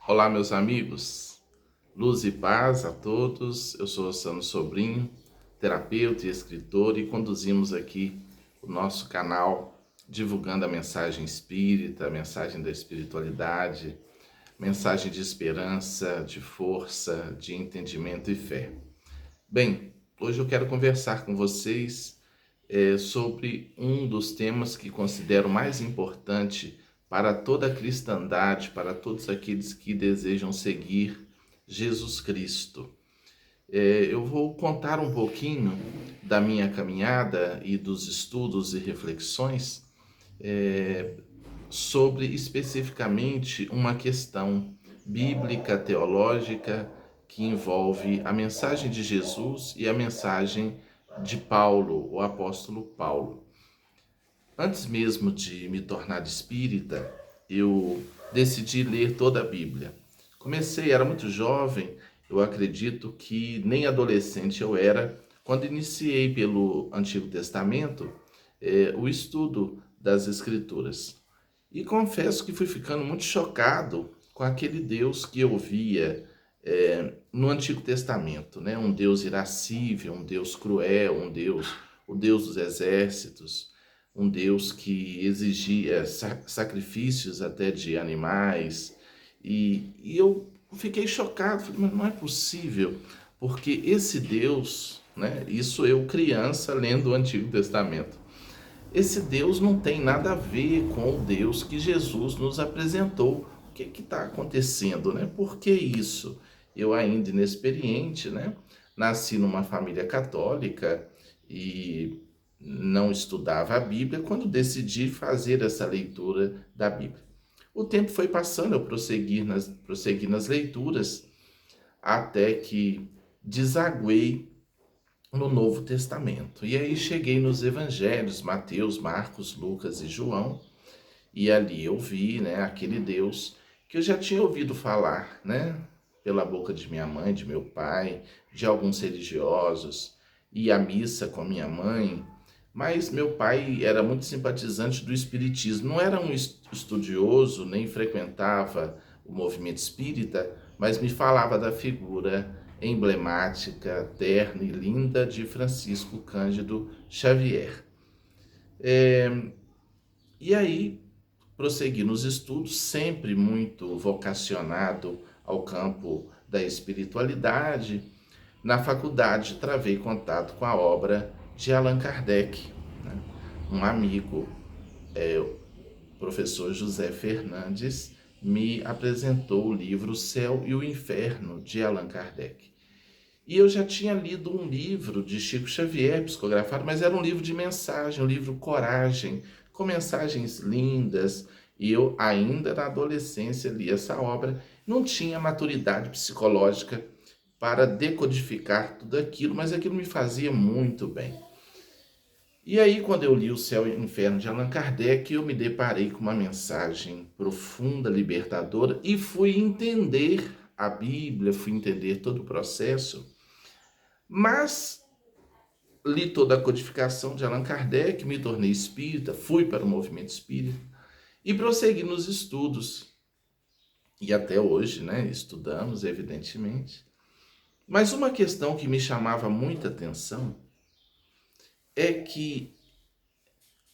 Olá, meus amigos. Luz e paz a todos. Eu sou Ossano Sobrinho, terapeuta e escritor, e conduzimos aqui o nosso canal divulgando a mensagem espírita, a mensagem da espiritualidade, mensagem de esperança, de força, de entendimento e fé. Bem, hoje eu quero conversar com vocês sobre um dos temas que considero mais importante para toda a cristandade, para todos aqueles que desejam seguir Jesus Cristo. Eu vou contar um pouquinho da minha caminhada e dos estudos e reflexões sobre especificamente uma questão bíblica, teológica, que envolve a mensagem de Jesus e a mensagem de Paulo, o apóstolo Paulo. Antes mesmo de me tornar espírita, eu decidi ler toda a Bíblia. Era muito jovem, eu acredito que nem adolescente eu era, quando iniciei pelo Antigo Testamento o estudo das Escrituras. E confesso que fui ficando muito chocado com aquele Deus que eu via no Antigo Testamento, né? Um Deus irascível, um Deus cruel, o Deus dos exércitos, um Deus que exigia sacrifícios até de animais. E eu fiquei chocado, falei, mas não é possível, porque esse Deus, né? Isso eu criança lendo o Antigo Testamento. Esse Deus não tem nada a ver com o Deus que Jesus nos apresentou. O que está acontecendo, né? Por que isso? Eu ainda inexperiente, né? Nasci numa família católica e não estudava a Bíblia quando decidi fazer essa leitura da Bíblia. O tempo foi passando, eu prossegui nas leituras até que desaguei no Novo Testamento. E aí cheguei nos evangelhos, Mateus, Marcos, Lucas e João, e ali eu vi, né, aquele Deus que eu já tinha ouvido falar, né, pela boca de minha mãe, de meu pai, de alguns religiosos, ia à missa com a minha mãe, mas meu pai era muito simpatizante do espiritismo, não era um estudioso, nem frequentava o movimento espírita, mas me falava da figura emblemática, terna e linda de Francisco Cândido Xavier. E aí prossegui nos estudos, sempre muito vocacionado ao campo da espiritualidade. Na faculdade, travei contato com a obra de Allan Kardec, né? Um amigo, o professor José Fernandes, me apresentou o livro O Céu e o Inferno, de Allan Kardec. E eu já tinha lido um livro de Chico Xavier, psicografado, mas era um livro de mensagem, um livro Coragem, com mensagens lindas. E eu, ainda na adolescência, li essa obra. Não tinha maturidade psicológica para decodificar tudo aquilo, mas aquilo me fazia muito bem. E aí, quando eu li O Céu e o Inferno de Allan Kardec, eu me deparei com uma mensagem profunda, libertadora, e fui entender a Bíblia, fui entender todo o processo. Mas li toda a codificação de Allan Kardec, me tornei espírita, fui para o movimento espírita e prossegui nos estudos. E até hoje, né, estudamos, evidentemente. Mas uma questão que me chamava muita atenção é que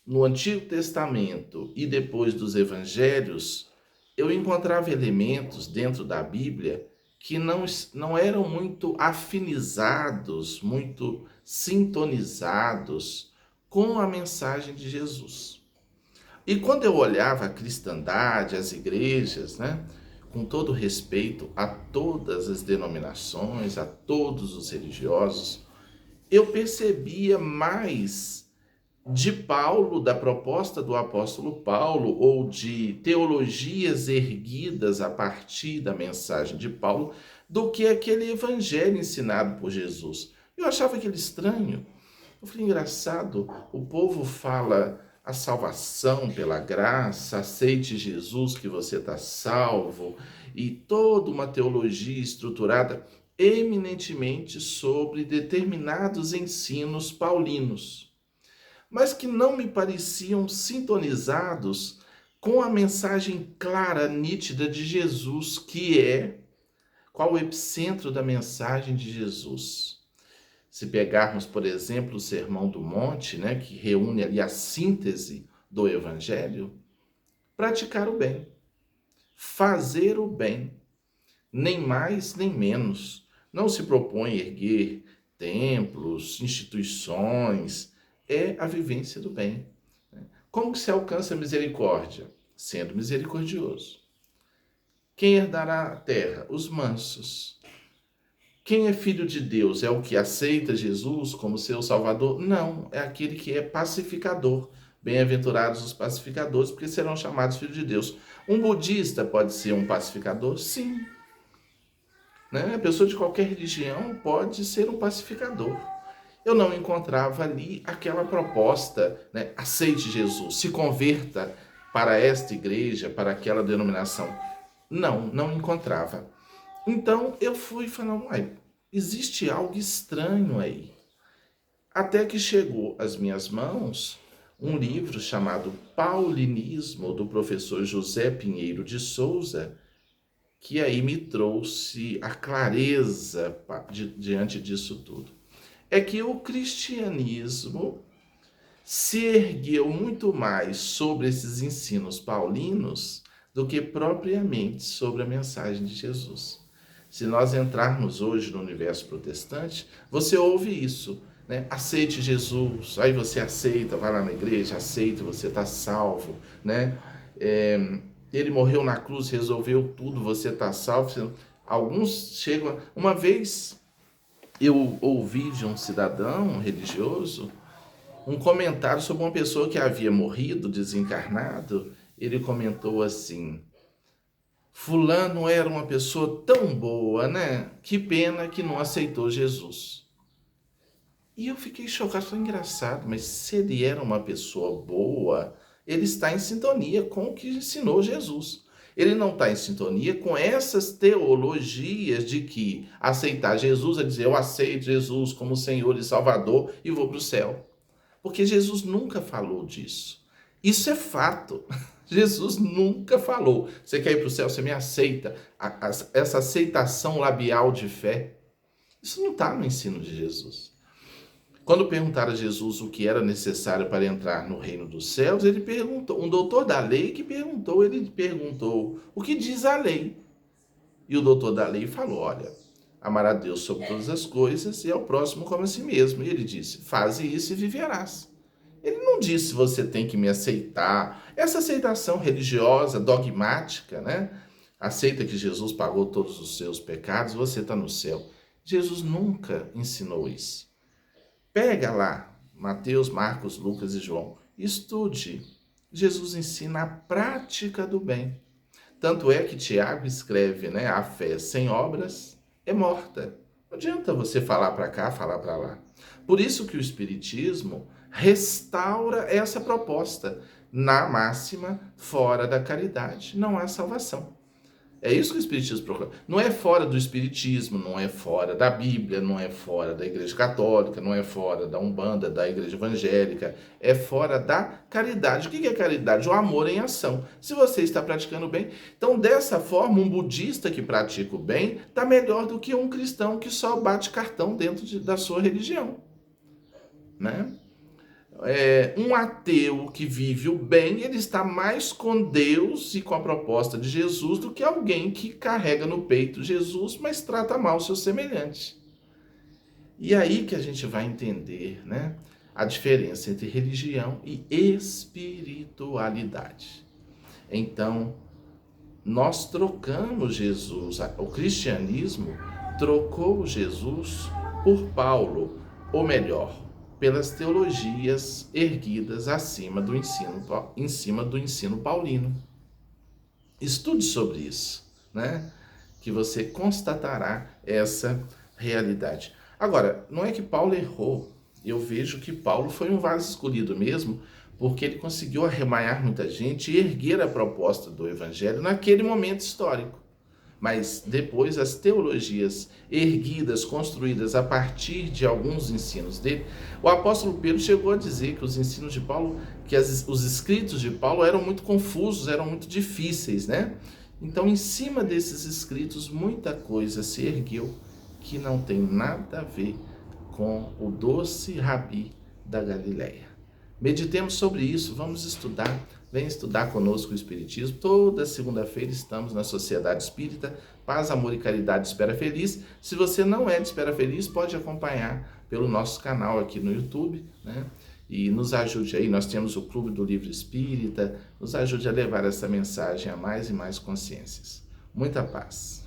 no Antigo Testamento e depois dos Evangelhos, eu encontrava elementos dentro da Bíblia que não eram muito afinizados, muito sintonizados com a mensagem de Jesus. E quando eu olhava a cristandade, as igrejas, né, com todo respeito a todas as denominações, a todos os religiosos, eu percebia mais de Paulo, da proposta do apóstolo Paulo, ou de teologias erguidas a partir da mensagem de Paulo, do que aquele evangelho ensinado por Jesus. Eu achava aquele estranho. Eu falei, engraçado, o povo fala a salvação pela graça, aceite Jesus que você está salvo, e toda uma teologia estruturada eminentemente sobre determinados ensinos paulinos, mas que não me pareciam sintonizados com a mensagem clara, nítida de Jesus, qual o epicentro da mensagem de Jesus. Se pegarmos, por exemplo, o Sermão do Monte, né, que reúne ali a síntese do Evangelho, praticar o bem, fazer o bem, nem mais nem menos. Não se propõe erguer templos, instituições, é a vivência do bem. Como que se alcança a misericórdia? Sendo misericordioso. Quem herdará a terra? Os mansos. Quem é filho de Deus? É o que aceita Jesus como seu Salvador? Não, é aquele que é pacificador. Bem-aventurados os pacificadores, porque serão chamados filhos de Deus. Um budista pode ser um pacificador? Sim. Né? A pessoa de qualquer religião pode ser um pacificador. Eu não encontrava ali aquela proposta, né? Aceite Jesus, se converta para esta igreja, para aquela denominação. Não encontrava. Então eu fui falando, existe algo estranho aí. Até que chegou às minhas mãos um livro chamado Paulinismo, do professor José Pinheiro de Souza, que aí me trouxe a clareza diante disso tudo. É que o cristianismo se ergueu muito mais sobre esses ensinos paulinos do que propriamente sobre a mensagem de Jesus. Se nós entrarmos hoje no universo protestante, você ouve isso, né? Aceite Jesus, aí você aceita, vai lá na igreja, aceita, você está salvo, né? Ele morreu na cruz, resolveu tudo, você está salvo. Alguns chegam... Uma vez eu ouvi de um cidadão religioso um comentário sobre uma pessoa que havia morrido, desencarnado. Ele comentou assim: fulano era uma pessoa tão boa, né? Que pena que não aceitou Jesus. E eu fiquei chocado, foi engraçado, mas se ele era uma pessoa boa, ele está em sintonia com o que ensinou Jesus. Ele não está em sintonia com essas teologias de que aceitar Jesus é dizer, eu aceito Jesus como Senhor e Salvador e vou para o céu. Porque Jesus nunca falou disso. Isso é fato. Jesus nunca falou. Você quer ir para o céu, você me aceita. Essa aceitação labial de fé, isso não está no ensino de Jesus. Quando perguntaram a Jesus o que era necessário para entrar no reino dos céus, ele perguntou, um doutor da lei ele perguntou, o que diz a lei? E o doutor da lei falou, olha, amar a Deus sobre todas as coisas e ao próximo como a si mesmo. E ele disse, faze isso e viverás. Ele não disse, você tem que me aceitar. Essa aceitação religiosa, dogmática, né? Aceita que Jesus pagou todos os seus pecados, você está no céu. Jesus nunca ensinou isso. Pega lá, Mateus, Marcos, Lucas e João, estude. Jesus ensina a prática do bem. Tanto é que Tiago escreve, né, a fé sem obras é morta. Não adianta você falar para cá, falar para lá. Por isso que o Espiritismo restaura essa proposta. Na máxima, fora da caridade, não há salvação. É isso que o Espiritismo procura. Não é fora do Espiritismo, não é fora da Bíblia, não é fora da Igreja Católica, não é fora da Umbanda, da Igreja Evangélica. É fora da caridade. O que é caridade? O amor em ação. Se você está praticando o bem. Então, dessa forma, um budista que pratica o bem está melhor do que um cristão que só bate cartão dentro da sua religião. Né? Um ateu que vive o bem, ele está mais com Deus e com a proposta de Jesus do que alguém que carrega no peito Jesus, mas trata mal o seu semelhante. E aí que a gente vai entender, né, a diferença entre religião e espiritualidade. Então, nós trocamos Jesus, o cristianismo trocou Jesus por Paulo, ou melhor, pelas teologias erguidas em cima do ensino paulino. Estude sobre isso, né? Que você constatará essa realidade. Agora, não é que Paulo errou. Eu vejo que Paulo foi um vaso escolhido mesmo, porque ele conseguiu arremanhar muita gente e erguer a proposta do evangelho naquele momento histórico. Mas depois as teologias erguidas, construídas a partir de alguns ensinos dele, o apóstolo Pedro chegou a dizer que os ensinos de Paulo, os escritos de Paulo eram muito confusos, eram muito difíceis, né? Então, em cima desses escritos, muita coisa se ergueu que não tem nada a ver com o doce Rabi da Galileia. Meditemos sobre isso, vamos estudar. Vem estudar conosco o Espiritismo. Toda segunda-feira estamos na Sociedade Espírita Paz, Amor e Caridade Espera Feliz. Se você não é de Espera Feliz, pode acompanhar pelo nosso canal aqui no YouTube, né? E nos ajude aí, nós temos o Clube do Livro Espírita, nos ajude a levar essa mensagem a mais e mais consciências. Muita paz.